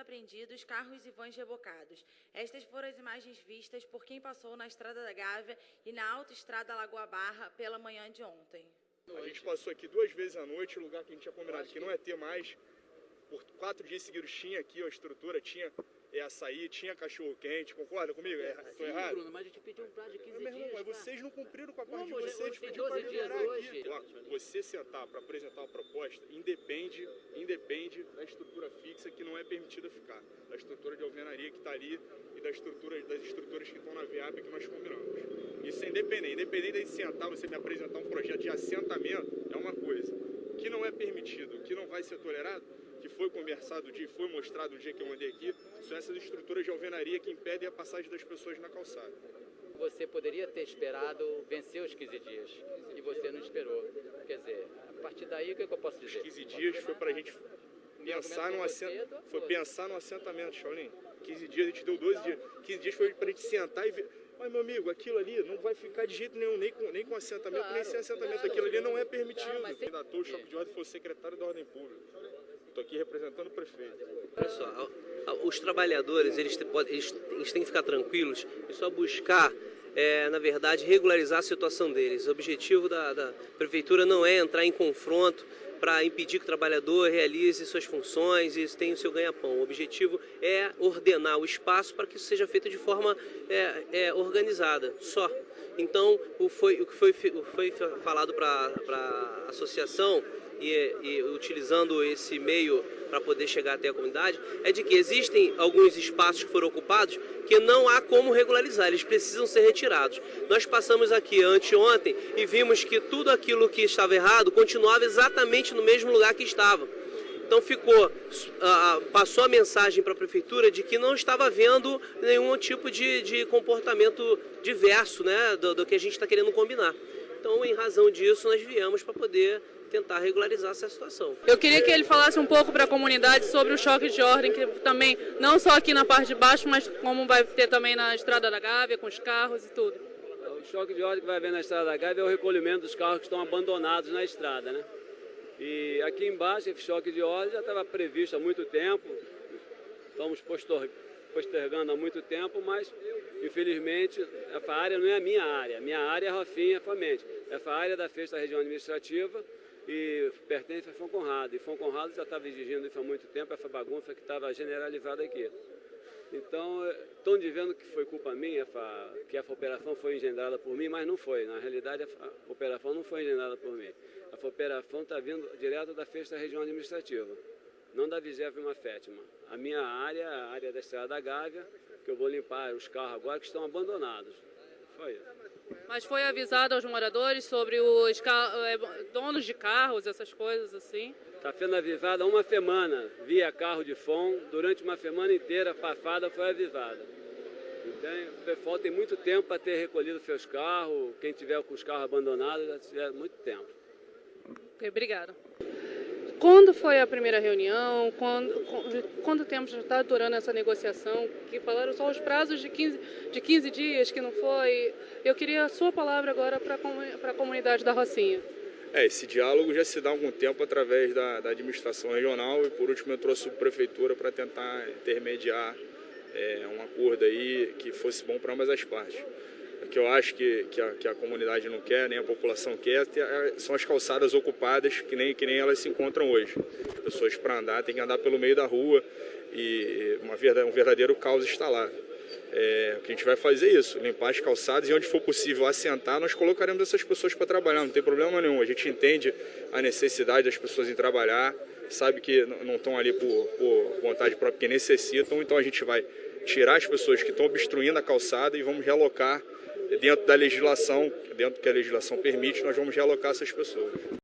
apreendidos carros e vans rebocados. Estas foram as imagens vistas por quem passou na Estrada da Gávea e na Autoestrada Lagoa Barra pela manhã de ontem. A gente passou aqui 2 vezes à noite, o lugar que a gente tinha combinado que não ia ter mais. Por 4 dias seguidos tinha aqui a estrutura, tinha açaí, tinha cachorro-quente, concorda comigo? Tô errado? Bruno, mas a gente pediu um prazo de 15 Meu irmão, dias. mas vocês não cumpriram com a parte de Como? vocês, Tem pediu para 12 dias liberar hoje. aqui. Ó, você sentar para apresentar uma proposta independe da estrutura fixa que não é permitida ficar, da estrutura de alvenaria que está ali e das estruturas que estão na VIAP que nós combinamos. Isso é independente de sentar, você me apresentar um projeto de assentamento, é uma coisa. O que não é permitido, o que não vai ser tolerado, que foi conversado o dia, foi mostrado o dia que eu andei aqui, são essas estruturas de alvenaria que impedem a passagem das pessoas na calçada. Você poderia ter esperado vencer os 15 dias e você não esperou. Quer dizer, a partir daí o que eu posso dizer? Os 15 dias foi para a gente pensar no assentamento, Shaolin. 15 dias, a gente deu 12 dias. 15 dias foi para a gente sentar e ver. Mas, meu amigo, aquilo ali não vai ficar de jeito nenhum, nem com assentamento, nem sem assentamento. Aquilo ali não é permitido. O choque de ordem foi o secretário da Ordem Pública. Estou aqui representando o prefeito. Olha só, os trabalhadores, eles têm que ficar tranquilos e só buscar, na verdade, regularizar a situação deles. O objetivo da prefeitura não é entrar em confronto para impedir que o trabalhador realize suas funções e tenha o seu ganha-pão. O objetivo é ordenar o espaço para que isso seja feito de forma organizada, só. Então, o que foi falado para a associação e utilizando esse meio para poder chegar até a comunidade, é de que existem alguns espaços que foram ocupados que não há como regularizar, eles precisam ser retirados. Nós passamos aqui anteontem e vimos que tudo aquilo que estava errado continuava exatamente no mesmo lugar que estava. Então passou a mensagem para a prefeitura de que não estava havendo nenhum tipo de comportamento diverso, né, do que a gente está querendo combinar. Então, em razão disso, nós viemos para poder tentar regularizar essa situação. Eu queria que ele falasse um pouco para a comunidade sobre o choque de ordem, que também, não só aqui na parte de baixo, mas como vai ter também na Estrada da Gávea, com os carros e tudo. O choque de ordem que vai haver na Estrada da Gávea é o recolhimento dos carros que estão abandonados na estrada, né? E aqui embaixo, esse choque de ordem já estava previsto há muito tempo, estamos postergando há muito tempo, mas infelizmente essa área não é a minha área é a Rofinha Famente. Essa área é da Festa da Região Administrativa e pertence a Fão Conrado. E Fão Conrado já estava exigindo isso há muito tempo, essa bagunça que estava generalizada aqui. Então, estão dizendo que foi culpa minha, que essa operação foi engendrada por mim, mas não foi. Na realidade, a operação não foi engendrada por mim. Essa operação está vindo direto da Festa da Região Administrativa, não da 27ª. A minha área, a área da Estrada da Gávea, que eu vou limpar os carros agora que estão abandonados. Foi isso. Mas foi avisado aos moradores sobre os donos de carros, essas coisas assim? Está sendo avisado há uma semana, via carro de som, durante uma semana inteira passada foi avisada. Então, o pessoal tem muito tempo para ter recolhido seus carros, quem tiver com os carros abandonados já tiver muito tempo. Ok, obrigada. Quando foi a primeira reunião? Quanto tempo já está durando essa negociação? Que falaram só os prazos de 15 dias, que não foi. Eu queria a sua palavra agora para a comunidade da Rocinha. Esse diálogo já se dá há algum tempo através da administração regional e, por último, eu trouxe a subprefeitura para tentar intermediar um acordo aí que fosse bom para ambas as partes. O que eu acho que a comunidade não quer, nem a população quer, são as calçadas ocupadas, que nem elas se encontram hoje. As pessoas, para andar, têm que andar pelo meio da rua e um verdadeiro caos está lá. O que a gente vai fazer é isso, limpar as calçadas e onde for possível assentar, nós colocaremos essas pessoas para trabalhar, não tem problema nenhum. A gente entende a necessidade das pessoas em trabalhar, sabe que não estão ali por vontade própria, que necessitam, então a gente vai tirar as pessoas que estão obstruindo a calçada e vamos realocar dentro da legislação, dentro do que a legislação permite, nós vamos realocar essas pessoas.